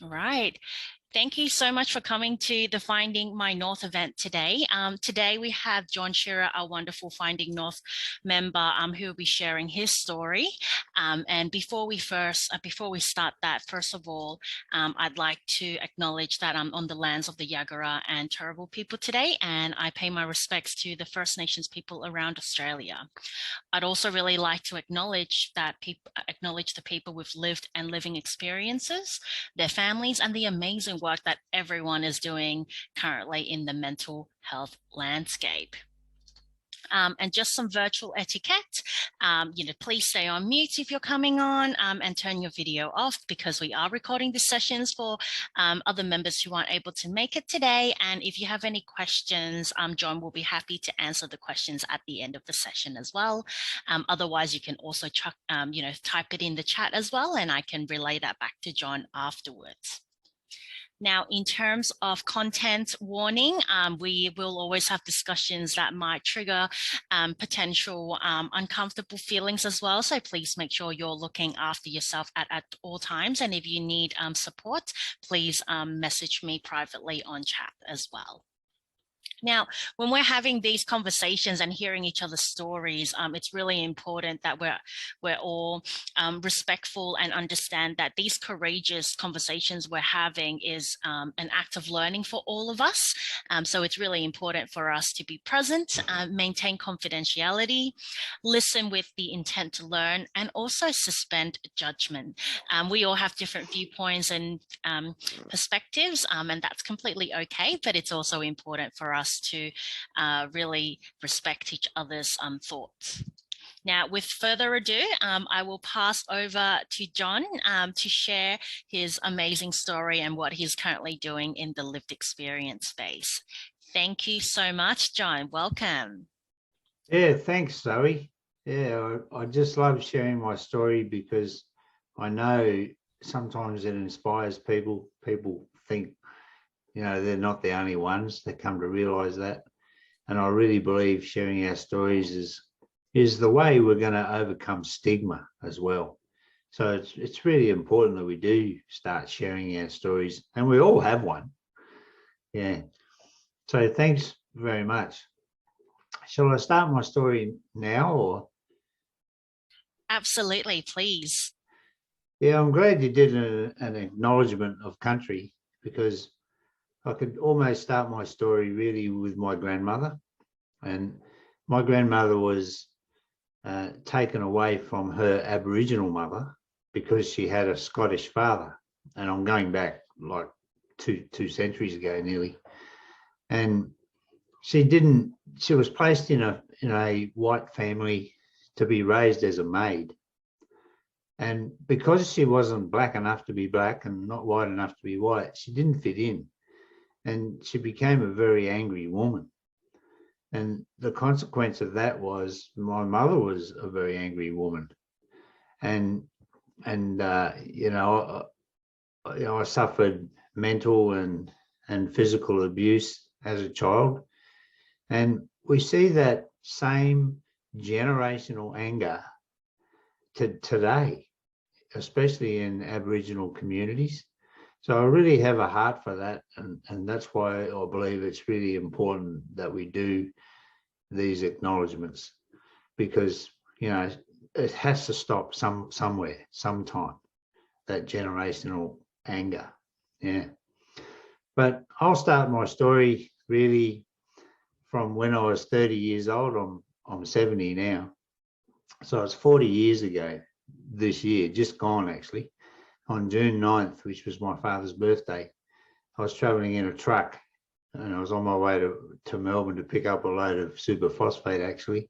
All right. Thank you so much for coming to the Finding My North event today. Today we have John Shearer, our wonderful Finding North member, who will be sharing his story. And before we start that, first of all, I'd like to acknowledge that I'm on the lands of the Yagara and Turrbal people today, and I pay my respects to the First Nations people around Australia. I'd also really like to acknowledge the people with lived and living experiences, their families, and the amazing work that everyone is doing currently in the mental health landscape. And just some virtual etiquette. Please stay on mute if you're coming on, and turn your video off because we are recording the sessions for other members who aren't able to make it today. And if you have any questions, John will be happy to answer the questions at the end of the session as well. Otherwise, you can also type it in the chat as well, and I can relay that back to John afterwards. Now, in terms of content warning, we will always have discussions that might trigger potential uncomfortable feelings as well. So please make sure you're looking after yourself at all times. And if you need support, please message me privately on chat as well. Now, when we're having these conversations and hearing each other's stories, it's really important that we're all respectful and understand that these courageous conversations we're having is an act of learning for all of us. So it's really important for us to be present, maintain confidentiality, listen with the intent to learn, and also suspend judgment. We all have different viewpoints and perspectives, and that's completely okay, but it's also important for us to really respect each other's thoughts. Now, with further ado, I will pass over to John to share his amazing story and what he's currently doing in the lived experience space. Thank you so much, John. Welcome. Yeah, thanks, Zoe. Yeah, I just love sharing my story because I know sometimes it inspires people. People think, they're not the only ones. They come to realize that. And I really believe sharing our stories is the way we're going to overcome stigma as well. So it's really important that we do start sharing our stories, and we all have one. Yeah. So thanks very much. Shall I start my story now or? Absolutely, please. Yeah, I'm glad you did an acknowledgement of country, because I could almost start my story really with my grandmother. And my grandmother was taken away from her Aboriginal mother because she had a Scottish father. And I'm going back like two centuries ago nearly. And she was placed in a white family to be raised as a maid. And because she wasn't black enough to be black and not white enough to be white, she didn't fit in. And she became a very angry woman. And the consequence of that was my mother was a very angry woman. And I suffered mental and physical abuse as a child. And we see that same generational anger today, especially in Aboriginal communities. So I really have a heart for that, and that's why I believe it's really important that we do these acknowledgements, because it has to stop somewhere, sometime, that generational anger. Yeah. But I'll start my story really from when I was 30 years old. I'm 70 now. So it's 40 years ago this year, just gone actually, on June 9th, which was my father's birthday. I was travelling in a truck and I was on my way to Melbourne to pick up a load of superphosphate actually.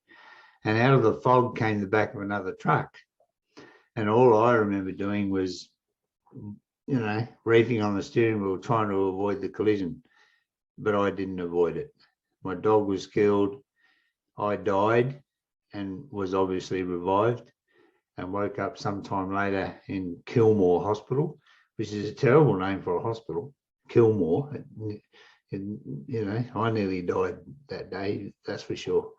And out of the fog came the back of another truck. And all I remember doing was, reefing on the steering wheel, trying to avoid the collision. But I didn't avoid it. My dog was killed. I died and was obviously revived and woke up sometime later in Kilmore Hospital, which is a terrible name for a hospital, Kilmore. I nearly died that day, that's for sure.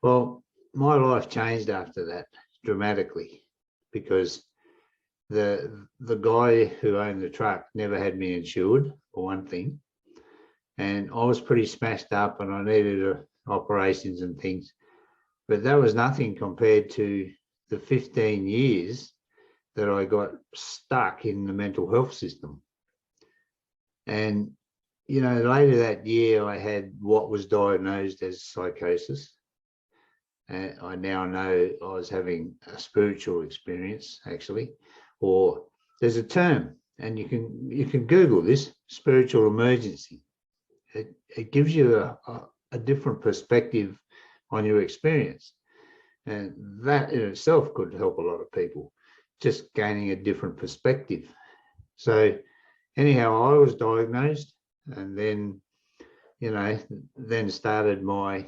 Well, my life changed after that dramatically, because the guy who owned the truck never had me insured, for one thing, and I was pretty smashed up and I needed operations and things, but that was nothing compared to the 15 years that I got stuck in the mental health system. And, you know, later that year, I had what was diagnosed as psychosis. And I now know I was having a spiritual experience, actually, or there's a term, and you can Google this, spiritual emergency. It gives you a different perspective on your experience. And that in itself could help a lot of people, just gaining a different perspective. So anyhow, I was diagnosed, and then, you know, then started my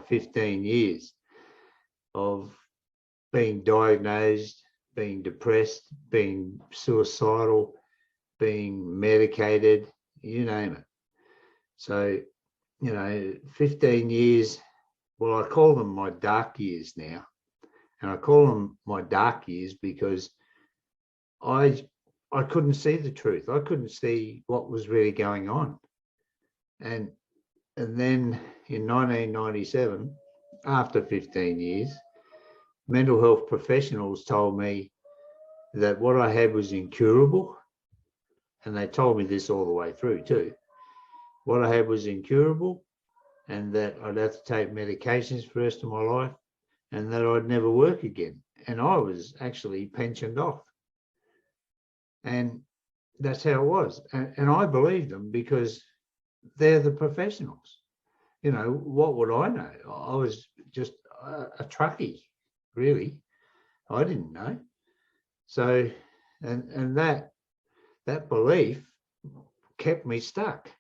15 years of being diagnosed, being depressed, being suicidal, being medicated, you name it. So, you know, 15 years, well, I call them my dark years now. And I call them my dark years because I couldn't see the truth. I couldn't see what was really going on. And then in 1997, after 15 years, mental health professionals told me that what I had was incurable. And they told me this all the way through too. What I had was incurable, and that I'd have to take medications for the rest of my life, and that I'd never work again. And I was actually pensioned off. And that's how it was. And I believed them because they're the professionals. You know, what would I know? I was just a truckie, really. I didn't know. So, and that belief kept me stuck.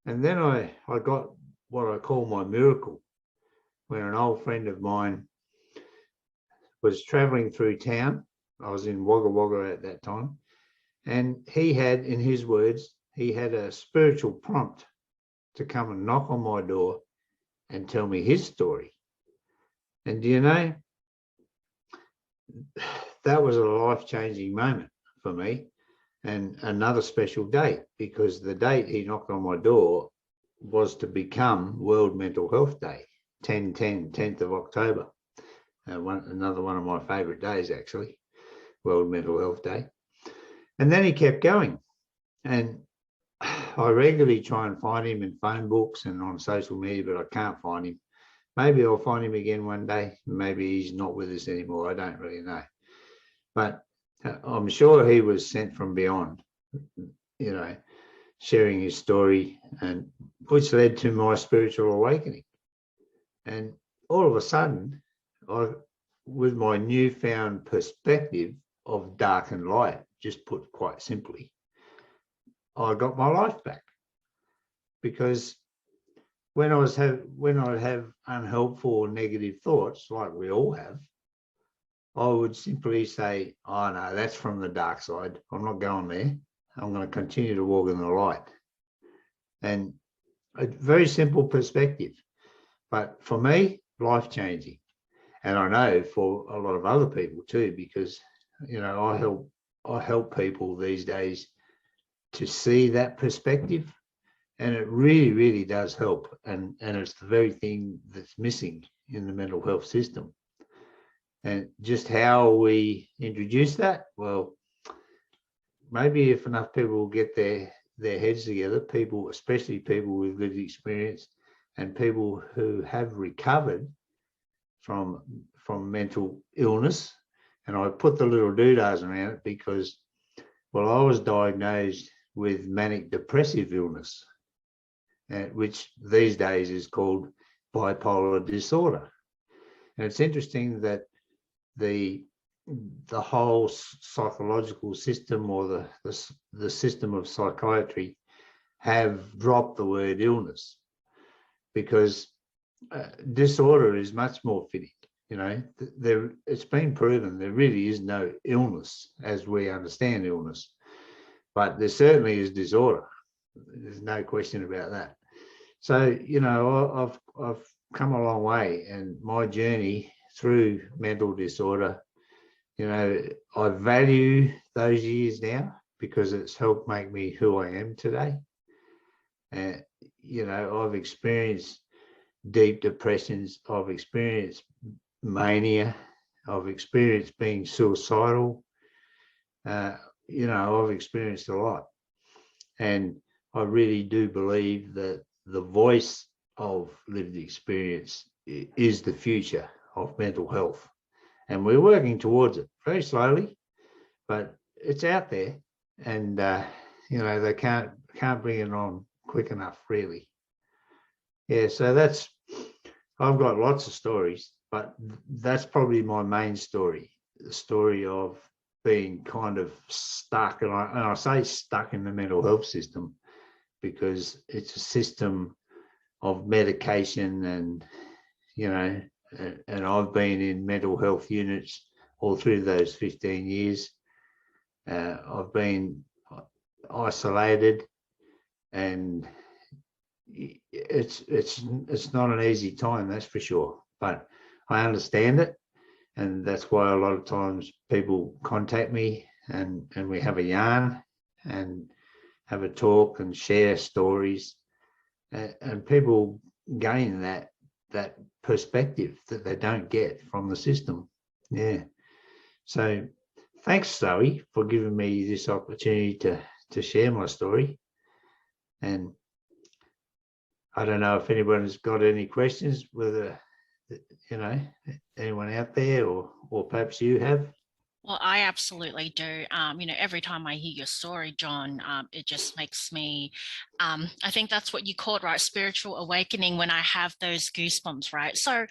And then I got what I call my miracle, when an old friend of mine was traveling through town. I was in Wagga Wagga at that time. And he had, in his words, he had a spiritual prompt to come and knock on my door and tell me his story. And do you know, that was a life-changing moment for me, and another special date, because the date he knocked on my door was to become World Mental Health Day, 10th of October. Another one of my favourite days, actually, World Mental Health Day. And then he kept going. And I regularly try and find him in phone books and on social media, but I can't find him. Maybe I'll find him again one day. Maybe he's not with us anymore. I don't really know. But I'm sure he was sent from beyond, you know, sharing his story, and which led to my spiritual awakening. And all of a sudden, with my newfound perspective of dark and light, just put quite simply, I got my life back. Because when I'd have unhelpful or negative thoughts, like we all have, I would simply say, oh no, that's from the dark side. I'm not going there. I'm going to continue to walk in the light. And a very simple perspective, but for me, life-changing. And I know for a lot of other people too, because, you know, I help people these days to see that perspective, and it really, really does help. And it's the very thing that's missing in the mental health system. And just how we introduce that, well, maybe if enough people will get their heads together, people, especially people with lived experience and people who have recovered from mental illness. And I put the little doodahs around it because, well, I was diagnosed with manic depressive illness, which these days is called bipolar disorder. And it's interesting that the whole psychological system, or the system of psychiatry, have dropped the word illness, because disorder is much more fitting. You know, it's been proven there really is no illness as we understand illness, but there certainly is disorder. There's no question about that. So, you know, I've come a long way, and my journey through mental disorder You know, I value those years now because it's helped make me who I am today. And, you know, I've experienced deep depressions, I've experienced mania, I've experienced being suicidal. You know, I've experienced a lot. And I really do believe that the voice of lived experience is the future of mental health. And we're working towards it very slowly, but it's out there. And, you know, they can't bring it on quick enough, really. Yeah, so I've got lots of stories, but that's probably my main story, the story of being kind of stuck. And I say stuck in the mental health system because it's a system of medication and, you know, and I've been in mental health units all through those 15 years. I've been isolated, and it's not an easy time, that's for sure. But I understand it, and that's why a lot of times people contact me, and we have a yarn and have a talk and share stories, and people gain that perspective that they don't get from the system. Yeah. So thanks, Zoe, for giving me this opportunity to share my story. And I don't know if anyone's got any questions, whether, you know, anyone out there, or perhaps you have. Well, I absolutely do. You know, every time I hear your story, John, it just makes me, I think that's what you called, right? Spiritual awakening, when I have those goosebumps, right? So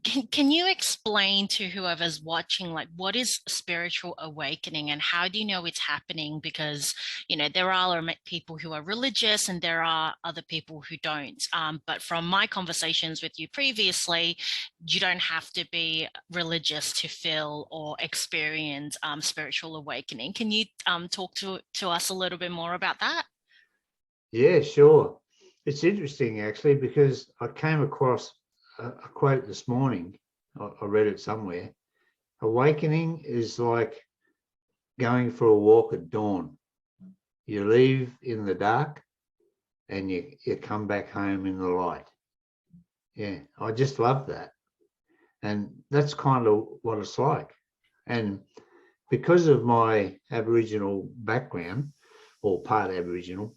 can you explain to whoever's watching, like, what is spiritual awakening and how do you know it's happening? Because, you know, there are people who are religious and there are other people who don't. But from my conversations with you previously, you don't have to be religious to feel or experience spiritual awakening. Can you talk to us a little bit more about that? Yeah, sure. It's interesting, actually, because I came across a quote this morning. I read it somewhere. Awakening is like going for a walk at dawn. You leave in the dark and you come back home in the light. Yeah, I just love that. And that's kind of what it's like. And because of my Aboriginal background, or part Aboriginal,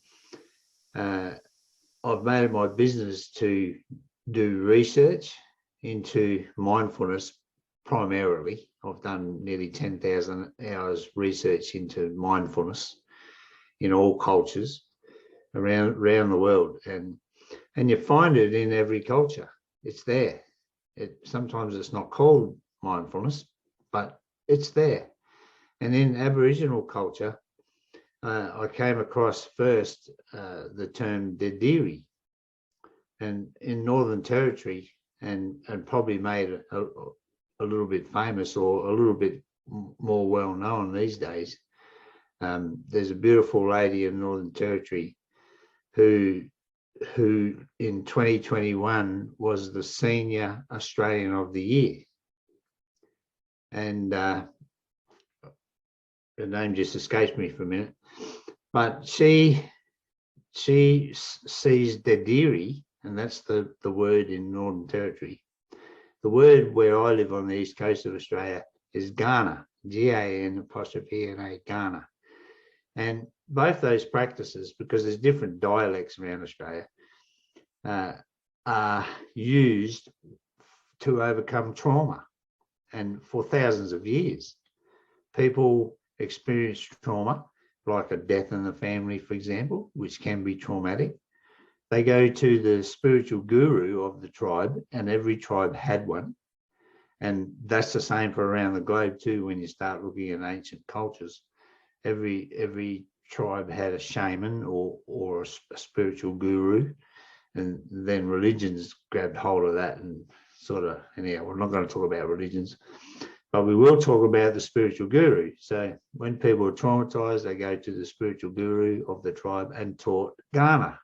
I've made it my business to do research into mindfulness primarily. I've done nearly 10,000 hours research into mindfulness in all cultures around the world. And you find it in every culture. It's there. Sometimes it's not called mindfulness, but it's there. And in Aboriginal culture, I came across first the term Dediri, and in Northern Territory, and probably made it a little bit famous, or a little bit more well known these days. There's a beautiful lady in Northern Territory who in 2021 was the Senior Australian of the Year. And the name just escapes me for a minute, but she sees Dediri, and that's the word in Northern Territory. The word where I live on the east coast of Australia is Ghana, Gan', Ghana. And both those practices, because there's different dialects around Australia, are used to overcome trauma. And for thousands of years, people experience trauma, like a death in the family, for example, which can be traumatic. They go to the spiritual guru of the tribe, and every tribe had one. And that's the same for around the globe too. When you start looking at ancient cultures, every tribe had a shaman or a spiritual guru, and then religions grabbed hold of that and sort of, anyhow, we're not going to talk about religions, but we will talk about the spiritual guru. So when people are traumatized, they go to the spiritual guru of the tribe and taught Ghana.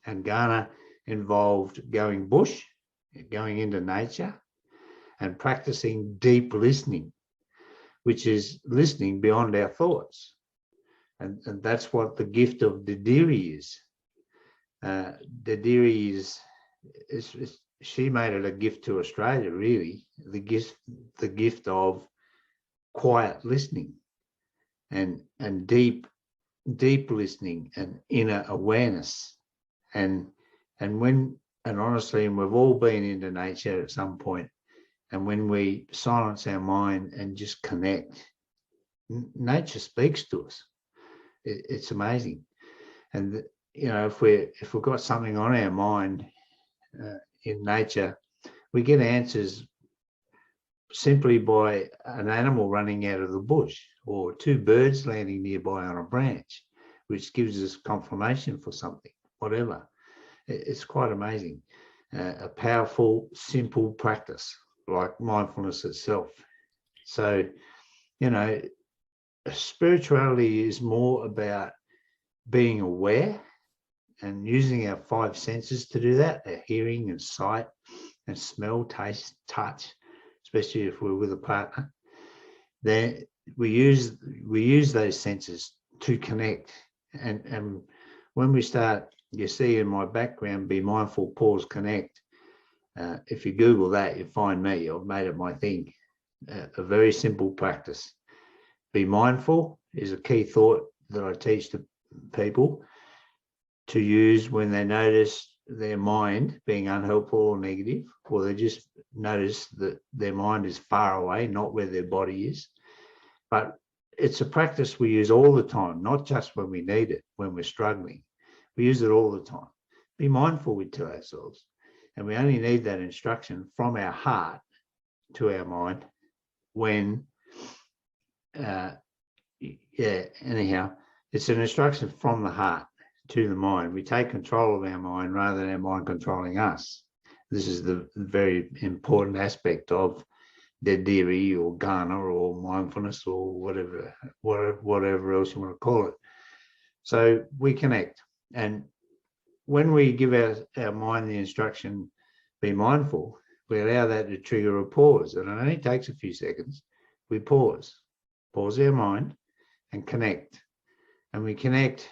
And Ghana involved going bush, going into nature, and practicing deep listening, which is listening beyond our thoughts. And that's what the gift of Dediri is. Dediri is she made it a gift to Australia, really, the gift of quiet listening and deep listening and inner awareness. And honestly, and we've all been into nature at some point, and when we silence our mind and just connect, nature speaks to us. It's amazing. And you know, if we've got something on our mind in nature, we get answers simply by an animal running out of the bush or two birds landing nearby on a branch, which gives us confirmation for something, whatever. It's quite amazing. A powerful, simple practice like mindfulness itself. So, you know, spirituality is more about being aware and using our five senses to do that, our hearing and sight and smell, taste, touch, especially if we're with a partner. Then we use those senses to connect. And when we start, you see in my background, be mindful, pause, connect. If you Google that, you'll find me. I've made it my thing. A very simple practice. Be mindful is a key thought that I teach to people to use when they notice their mind being unhelpful or negative, or they just notice that their mind is far away, not where their body is. But it's a practice we use all the time, not just when we need it, when we're struggling. We use it all the time. Be mindful, we tell ourselves. And we only need that instruction from our heart to our mind when, anyhow, it's an instruction from the heart to the mind. We take control of our mind rather than our mind controlling us. This is the very important aspect of Dediri or Ghana or mindfulness or whatever else you want to call it. So we connect. And when we give our mind the instruction, be mindful, we allow that to trigger a pause. And it only takes a few seconds. We pause our mind and connect. And we connect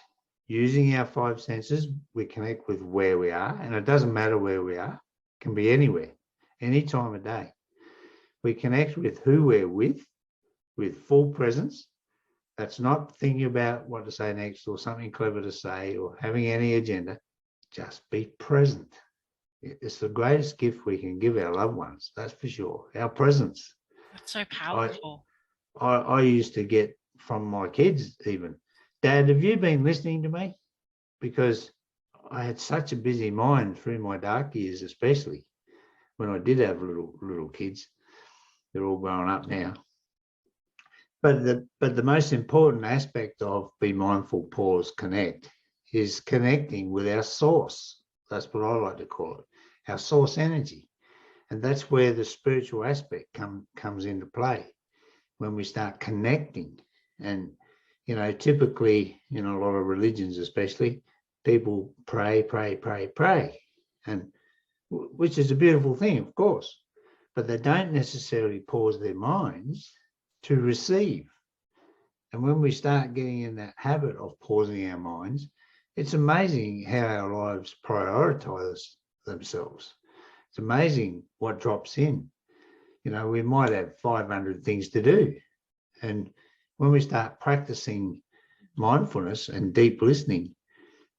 using our five senses. We connect with where we are. And it doesn't matter where we are. It can be anywhere, any time of day. We connect with who we're with full presence. That's not thinking about what to say next or something clever to say or having any agenda. Just be present. It's the greatest gift we can give our loved ones, that's for sure. Our presence. That's so powerful. I used to get from my kids even, Dad, have you been listening to me? Because I had such a busy mind through my dark years, especially when I did have little kids. They're all grown up now. But the most important aspect of be mindful, pause, connect is connecting with our source. That's what I like to call it, our source energy. And that's where the spiritual aspect comes into play, when we start connecting. And, you know, typically in a lot of religions especially, people pray, and which is a beautiful thing, of course, but they don't necessarily pause their minds to receive. And when we start getting in that habit of pausing our minds, it's amazing how our lives prioritize themselves. It's amazing what drops in. You know, we might have 500 things to do. And when we start practicing mindfulness and deep listening,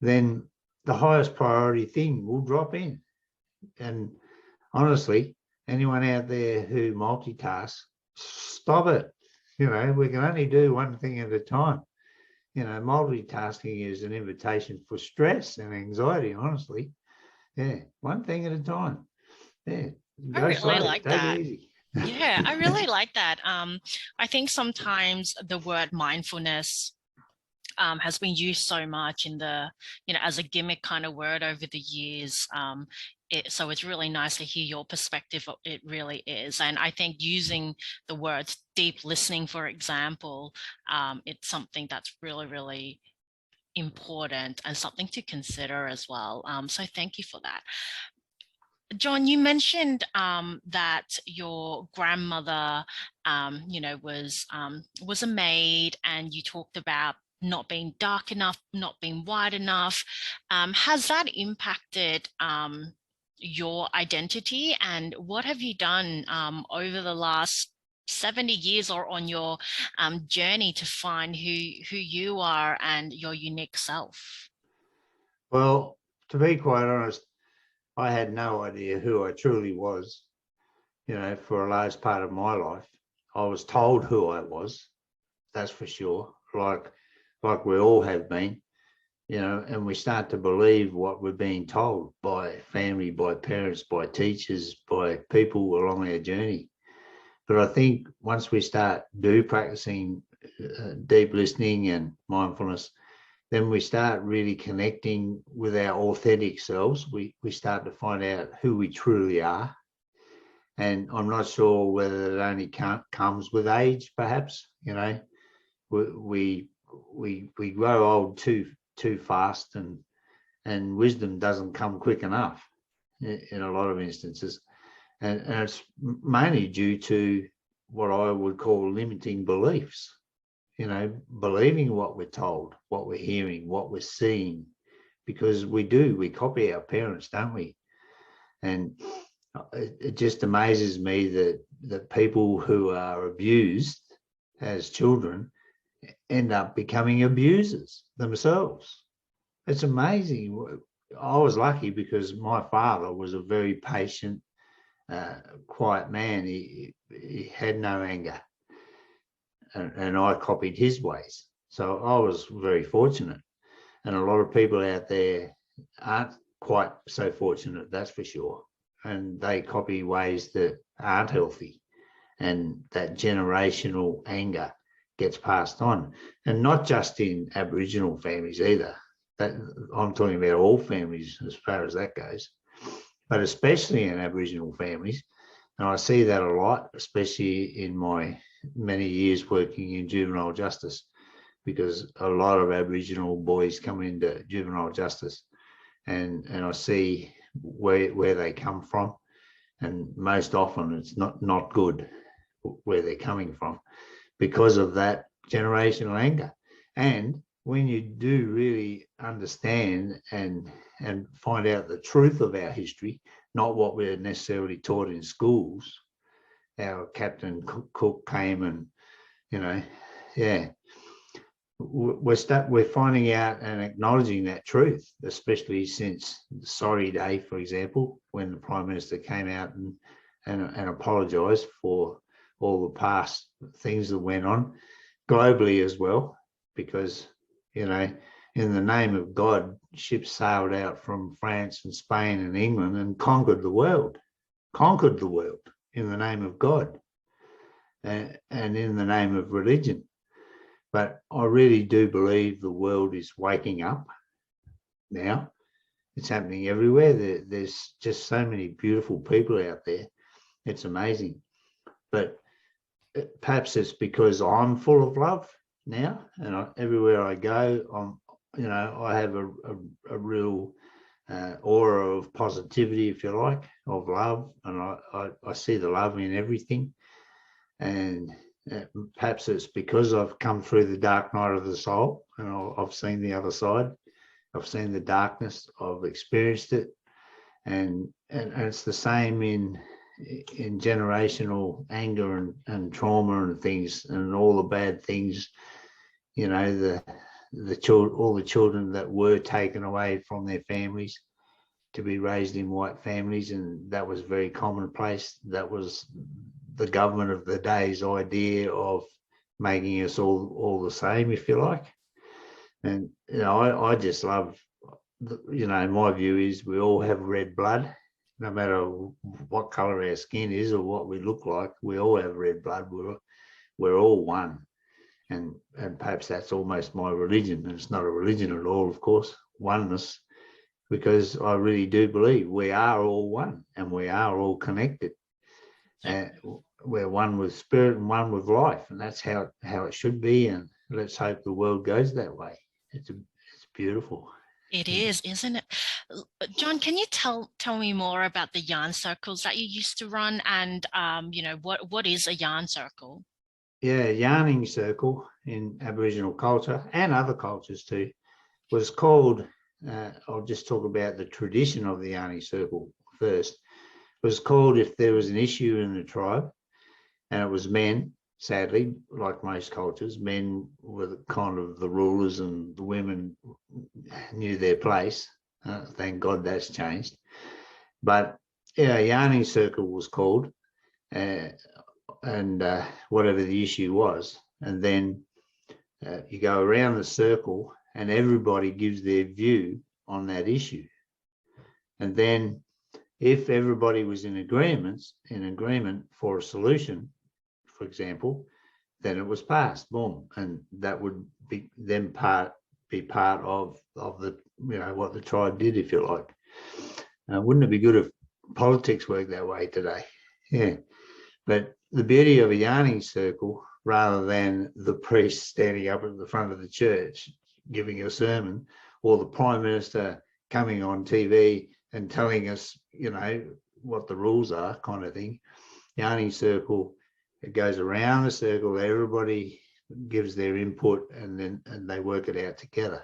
then the highest priority thing will drop in. And honestly, anyone out there who multitasks, stop it. You know, we can only do one thing at a time. You know, multitasking is an invitation for stress and anxiety, honestly. Yeah, one thing at a time. Yeah, I really like that. Take it easy. Yeah, I really like that. I think sometimes the word mindfulness has been used so much in the, you know, as a gimmick kind of word over the years. So it's really nice to hear your perspective. It really is. And I think using the words deep listening, for example, it's something that's really, really important and something to consider as well. So thank you for that. John, you mentioned that your grandmother, was a maid, and you talked about not being dark enough, not being white enough. Has that impacted your identity, and what have you done over the last 70 years or on your journey to find who you are and your unique self? Well, to be quite honest, I had no idea who I truly was, for a large part of my life. I was told who I was, that's for sure, like we all have been, and we start to believe what we're being told by family, by parents, by teachers, by people along our journey. But I think once we start practicing deep listening and mindfulness, then we start really connecting with our authentic selves. We start to find out who we truly are. And I'm not sure whether it only comes with age, perhaps. We we grow old too fast, and wisdom doesn't come quick enough in a lot of instances. And it's mainly due to what I would call limiting beliefs, believing what we're told, what we're hearing, what we're seeing, because we copy our parents, don't we? And it just amazes me that people who are abused as children end up becoming abusers themselves. It's amazing. I was lucky because my father was a very patient, quiet man. He had no anger, and I copied his ways. So I was very fortunate. And a lot of people out there aren't quite so fortunate, that's for sure. And they copy ways that aren't healthy. And that generational anger gets passed on. And not just in Aboriginal families either. That, I'm talking about all families as far as that goes, but especially in Aboriginal families. And I see that a lot, especially in my many years working in juvenile justice, because a lot of Aboriginal boys come into juvenile justice, and I see where they come from, and most often it's not good where they're coming from because of that generational anger. And when you do really understand and find out the truth of our history, not what we're necessarily taught in schools. Our Captain Cook came and, yeah, we're finding out and acknowledging that truth, especially since the Sorry Day, for example, when the Prime Minister came out and apologised for all the past things that went on globally as well, because, in the name of God, ships sailed out from France and Spain and England and conquered the world in the name of God and in the name of religion. But I really do believe the world is waking up now. It's happening everywhere. There's just so many beautiful people out there. It's amazing. But perhaps it's because I'm full of love now, and everywhere I go, I have a real aura of positivity, if you like, of love, and I see the love in everything. And perhaps it's because I've come through the dark night of the soul, and I've seen the other side. I've seen the darkness. I've experienced it, and it's the same in generational anger and trauma and things and all the bad things. All the children that were taken away from their families to be raised in white families, and that was very commonplace. That was the government of the day's idea of making us all the same, if you like. And I just love, my view is we all have red blood, no matter what color our skin is or what we look like. We all have red blood. We're all one. And perhaps that's almost my religion. And it's not a religion at all, of course, oneness, because I really do believe we are all one and we are all connected. And we're one with spirit and one with life, and that's how it should be. And let's hope the world goes that way. It's beautiful. It is, isn't it? John, can you tell me more about the yarn circles that you used to run, and what is a yarn circle? Yeah, yarning circle in Aboriginal culture and other cultures too was called. I'll just talk about the tradition of the yarning circle first. Was called if there was an issue in the tribe, and it was men. Sadly, like most cultures, men were kind of the rulers, and the women knew their place. Thank God that's changed. But yeah, yarning circle was called, uh, and whatever the issue was, and then you go around the circle, and everybody gives their view on that issue, and then if everybody was in agreement for a solution, for example, then it was passed, boom, and that would be then be part of the what the tribe did, if you like. Wouldn't it be good if politics worked that way today? Yeah, but the beauty of a yarning circle, rather than the priest standing up at the front of the church giving a sermon, or the prime minister coming on TV and telling us, what the rules are, kind of thing. Yarning circle, it goes around the circle, everybody gives their input, and they work it out together,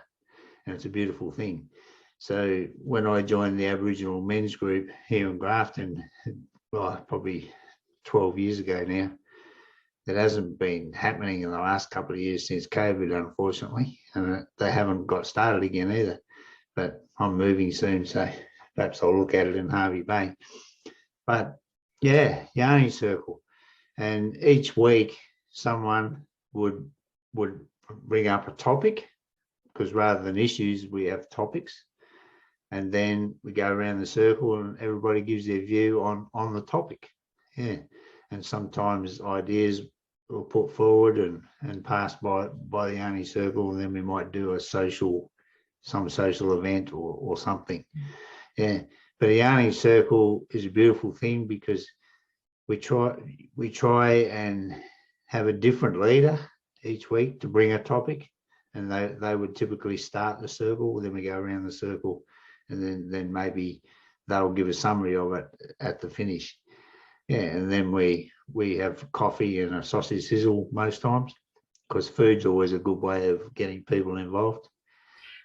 and it's a beautiful thing. So when I joined the Aboriginal men's group here in Grafton, well, probably 12 years ago now, that hasn't been happening in the last couple of years since COVID, unfortunately, and they haven't got started again either. But I'm moving soon, so perhaps I'll look at it in Hervey Bay. But yeah, yarning circle, and each week someone would bring up a topic, because rather than issues, we have topics, and then we go around the circle and everybody gives their view on the topic. Yeah, and sometimes ideas were put forward and passed by the yarning circle, and then we might do some social event or something. Yeah, but a yarning circle is a beautiful thing, because we try and have a different leader each week to bring a topic, and they would typically start the circle, then we go around the circle, and then maybe they'll give a summary of it at the finish. Yeah, and then we have coffee and a sausage sizzle most times, because food's always a good way of getting people involved.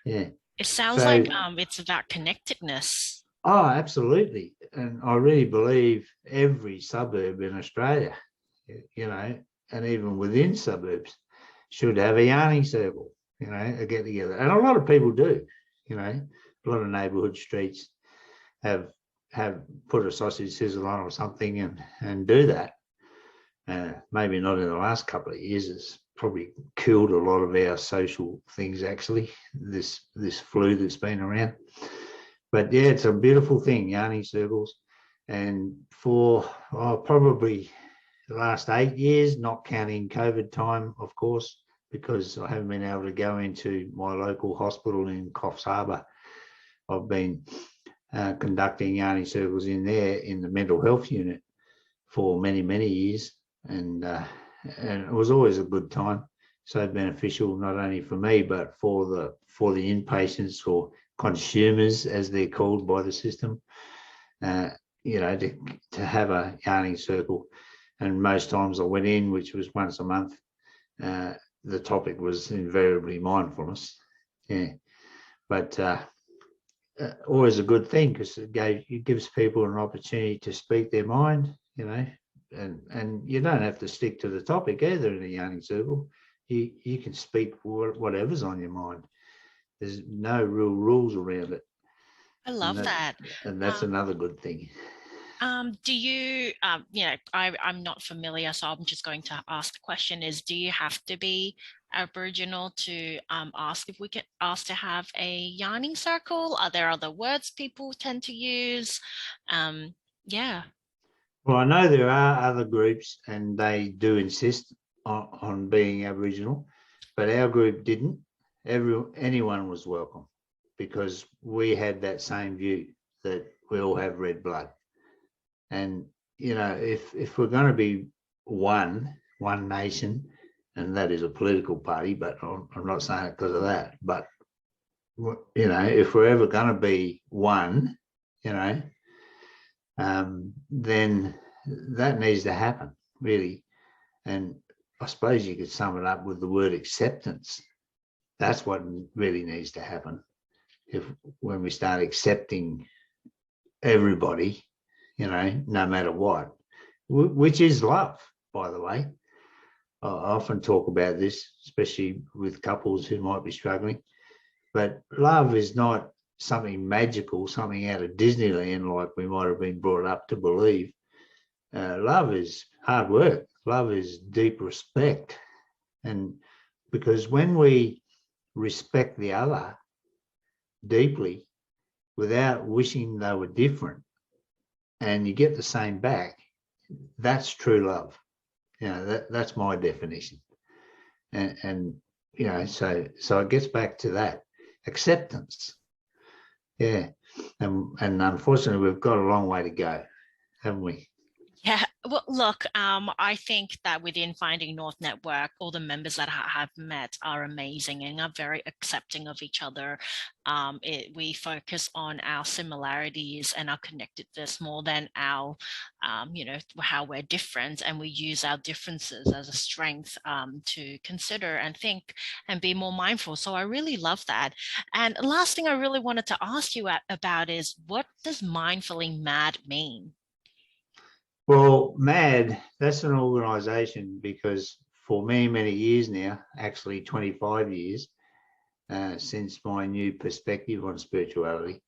Yeah. It sounds So, like it's about connectedness. oh, absolutely. And I really believe every suburb in Australia, and even within suburbs, should have a yarning circle, a get together. And a lot of people do, a lot of neighbourhood streets have put a sausage sizzle on or something and do that. Maybe not in the last couple of years. It's probably killed a lot of our social things, actually, this flu that's been around. But yeah, it's a beautiful thing, yarning circles. And for probably the last 8 years, not counting COVID time, of course, because I haven't been able to go into my local hospital in Coffs Harbour, I've been conducting yarning circles in there in the mental health unit for many, many years. And it was always a good time, so beneficial not only for me but for the inpatients, or consumers as they're called by the system, to have a yarning circle. And most times I went in, which was once a month, the topic was invariably mindfulness. Yeah, but always a good thing, because it gives people an opportunity to speak their mind, and you don't have to stick to the topic either in a yarning circle. You can speak whatever's on your mind. There's no real rules around it. I love that. And that's another good thing. Do you, I'm not familiar, so I'm just going to ask the question is, do you have to be Aboriginal to ask if we can ask to have a yarning circle? Are there other words people tend to use? Yeah. Well, I know there are other groups, and they do insist on being Aboriginal, but our group didn't. Anyone was welcome, because we had that same view that we all have red blood. And, if we're going to be one nation, and that is a political party, but I'm not saying it because of that, but if we're ever going to be one, then that needs to happen, really. And I suppose you could sum it up with the word acceptance. That's what really needs to happen. When we start accepting everybody, no matter what, which is love, by the way. I often talk about this, especially with couples who might be struggling. But love is not something magical, something out of Disneyland, like we might have been brought up to believe. Love is hard work. Love is deep respect. And because when we respect the other deeply without wishing they were different, and you get the same back, that's true love. That's my definition. And so it gets back to that acceptance. Yeah. And unfortunately, we've got a long way to go, haven't we? Yeah, well, look, I think that within Finding North Network, all the members that I have met are amazing and are very accepting of each other. We focus on our similarities and our connectedness more than our, how we're different, and we use our differences as a strength to consider and think and be more mindful. So I really love that. And last thing I really wanted to ask you about is, what does mindfully mad mean? Well, MAD, that's an organisation, because for many, many years now, actually 25 years, since my new perspective on spirituality,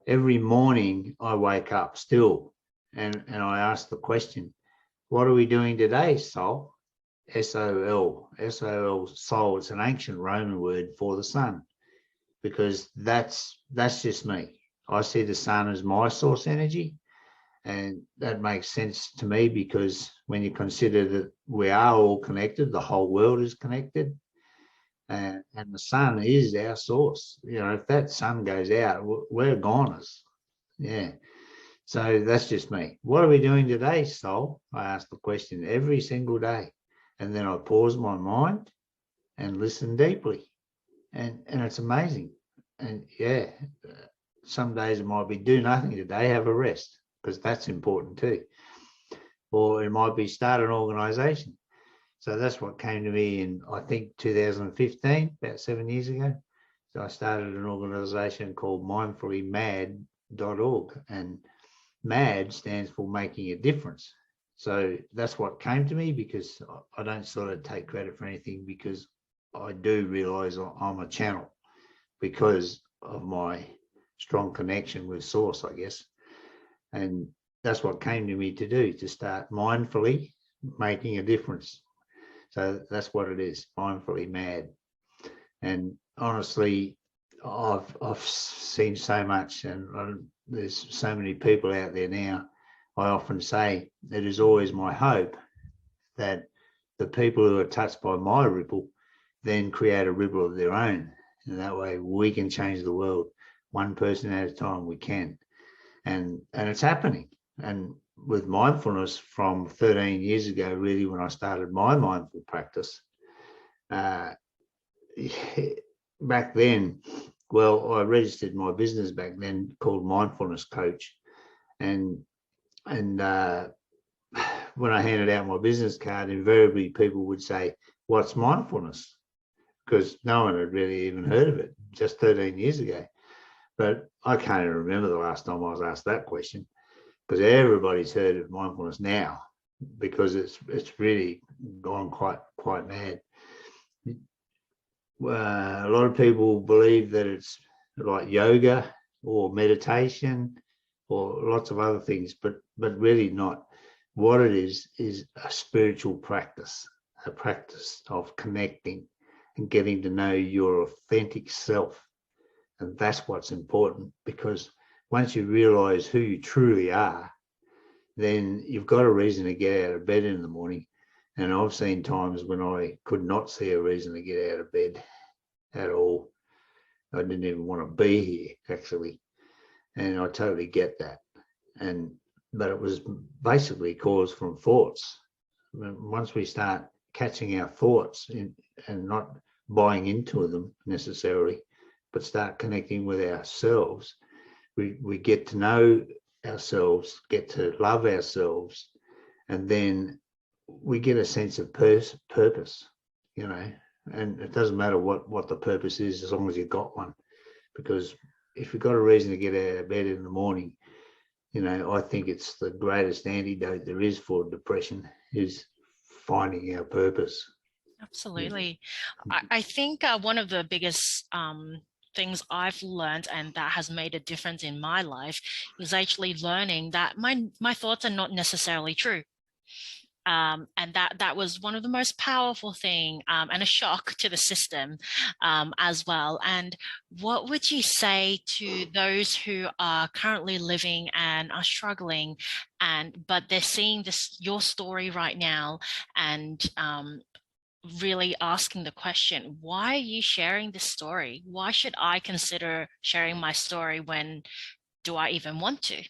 every morning I wake up still and I ask the question, what are we doing today, soul? S-O-L, soul. It's an ancient Roman word for the sun, because that's just me. I see the sun as my source energy. And that makes sense to me, because when you consider that we are all connected, the whole world is connected, and the sun is our source. If that sun goes out, we're goners. Yeah. So that's just me. What are we doing today, soul? I ask the question every single day. And then I pause my mind and listen deeply. And it's amazing. And yeah, some days it might be do nothing today, have a rest, because that's important too. Or it might be start an organisation. So that's what came to me in, I think, 2015, about 7 years ago. So I started an organisation called mindfullymad.org, and MAD stands for making a difference. So that's what came to me, because I don't sort of take credit for anything, because I do realise I'm a channel because of my strong connection with Source, I guess. And that's what came to me to do, to start mindfully making a difference. So that's what it is, mindfully mad. And honestly, I've seen so much, and there's so many people out there now. I often say it is always my hope that the people who are touched by my ripple then create a ripple of their own. And that way we can change the world one person at a time. We can. And it's happening. And with mindfulness from 13 years ago, really, when I started my mindful practice, back then, well, I registered my business back then called Mindfulness Coach. And when I handed out my business card, invariably people would say, what's mindfulness? Because no one had really even heard of it just 13 years ago. But I can't even remember the last time I was asked that question, because everybody's heard of mindfulness now, because it's really gone quite mad. A lot of people believe that it's like yoga or meditation or lots of other things, but really not. What it is a spiritual practice, a practice of connecting and getting to know your authentic self. And that's what's important, because once you realize who you truly are, then you've got a reason to get out of bed in the morning. And I've seen times when I could not see a reason to get out of bed at all. I didn't even want to be here, actually. And I totally get that. But it was basically caused from thoughts. Once we start catching our thoughts and not buying into them necessarily, but start connecting with ourselves, we get to know ourselves, get to love ourselves, and then we get a sense of purpose, you know, and it doesn't matter what the purpose is as long as you've got one. Because if you've got a reason to get out of bed in the morning, you know, I think it's the greatest antidote there is for depression, is finding our purpose. Absolutely. I think one of the biggest things I've learned, and that has made a difference in my life, is actually learning that my thoughts are not necessarily true. And that was one of the most powerful thing, and a shock to the system as well. And what would you say to those who are currently living and are struggling, but they're seeing your story right now, and really asking the question, why are you sharing this story? Why should I consider sharing my story? When do I even want to?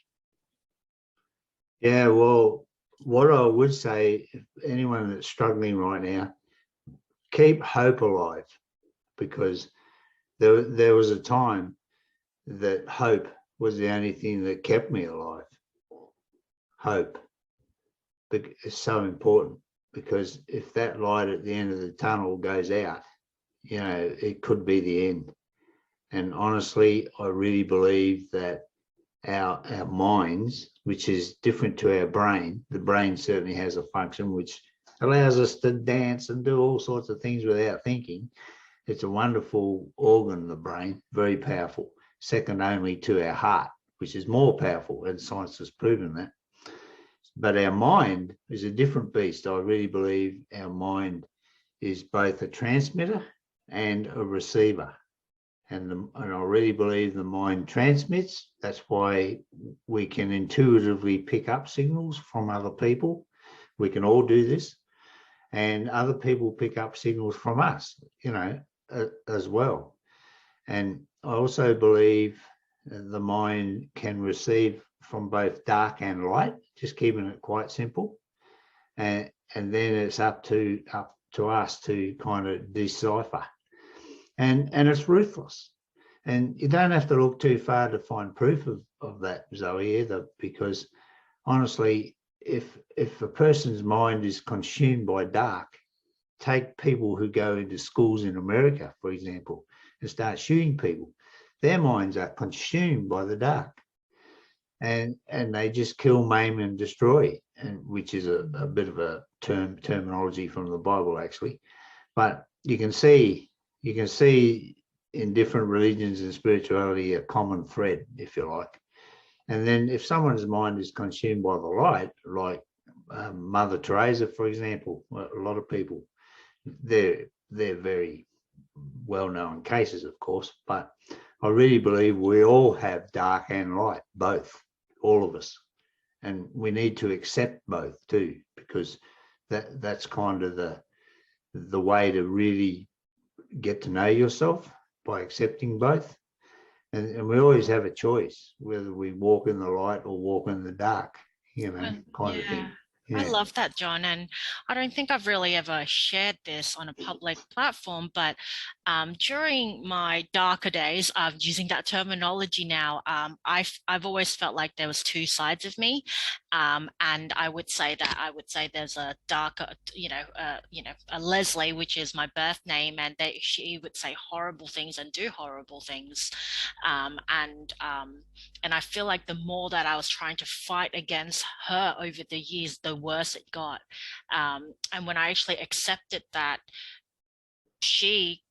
Yeah, well, what I would say, if anyone that's struggling right now, keep hope alive, because there was a time that hope was the only thing that kept me alive. Hope is so important, because if that light at the end of the tunnel goes out, you know, it could be the end. And honestly, I really believe that our minds, which is different to our brain, the brain certainly has a function which allows us to dance and do all sorts of things without thinking. It's a wonderful organ, the brain, very powerful, second only to our heart, which is more powerful, and science has proven that. But our mind is a different beast. I really believe our mind is both a transmitter and a receiver. And I really believe the mind transmits. That's why we can intuitively pick up signals from other people. We can all do this. And other people pick up signals from us, you know, as well. And I also believe the mind can receive from both dark and light, just keeping it quite simple. And then it's up to us to kind of decipher. And it's ruthless. And you don't have to look too far to find proof of that, Zoe, either, because honestly, if a person's mind is consumed by dark, take people who go into schools in America, for example, and start shooting people. Their minds are consumed by the dark. And they just kill, maim, and destroy, and which is a bit of a terminology from the Bible, actually. But you can see in different religions and spirituality a common thread, if you like. And then if someone's mind is consumed by the light, like Mother Teresa, for example, a lot of people, they're very well-known cases, of course, but I really believe we all have dark and light, both, all of us. And we need to accept both too, because that's kind of the way to really get to know yourself, by accepting both. And we always have a choice whether we walk in the light or walk in the dark, you know, kind of thing. I love that, John. And I don't think I've really ever shared this on a public platform, but during my darker days, using that terminology now, I've always felt like there was two sides of me. And I would say there's a darker, a Leslie, which is my birth name, and she would say horrible things and do horrible things. And I feel like the more that I was trying to fight against her over the years, the worse it got. And when I actually accepted that she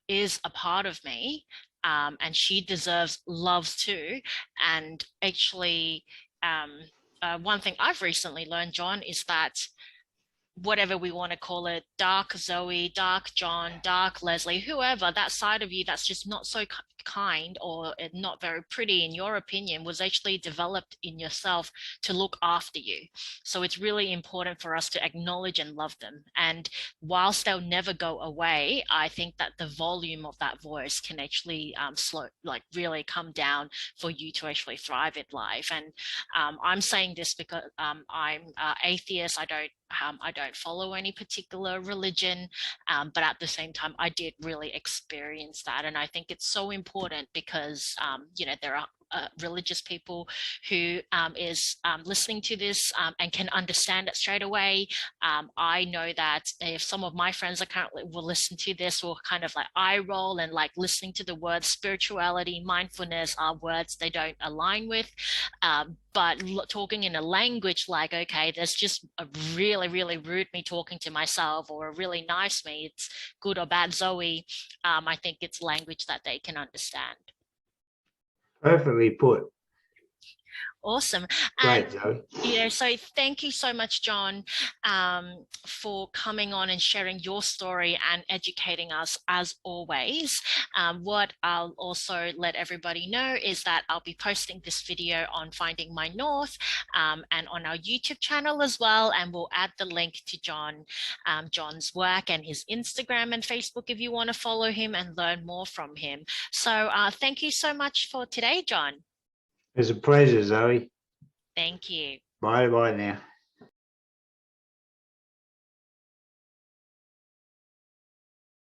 is a part of me, and she deserves love too, and actually, one thing I've recently learned, John, is that whatever we want to call it, dark Zoe, dark John, dark Leslie, whoever, that side of you that's just not so kind or not very pretty in your opinion was actually developed in yourself to look after you. So it's really important for us to acknowledge and love them. And whilst they'll never go away, I think that the volume of that voice can actually really come down for you to actually thrive in life. And I'm saying this because I'm atheist. I don't don't follow any particular religion, but at the same time, I did really experience that. And I think it's so important because, you know, there are religious people who is listening to this and can understand it straight away. I know that if some of my friends are currently will listen to this, will kind of like eye roll, and like listening to the words spirituality, mindfulness are words they don't align with. But talking in a language like, okay, there's just a really, really rude me talking to myself, or a really nice me, it's good or bad Zoe. I think it's language that they can understand. Perfectly put. Awesome. Great, And Zoe. so thank you so much, John, for coming on and sharing your story and educating us as always. What I'll also let everybody know is that I'll be posting this video on Finding My North and on our YouTube channel as well. And we'll add the link to John's work and his Instagram and Facebook if you want to follow him and learn more from him. So thank you so much for today, John. It's a pleasure, Zoe. Thank you. Bye now.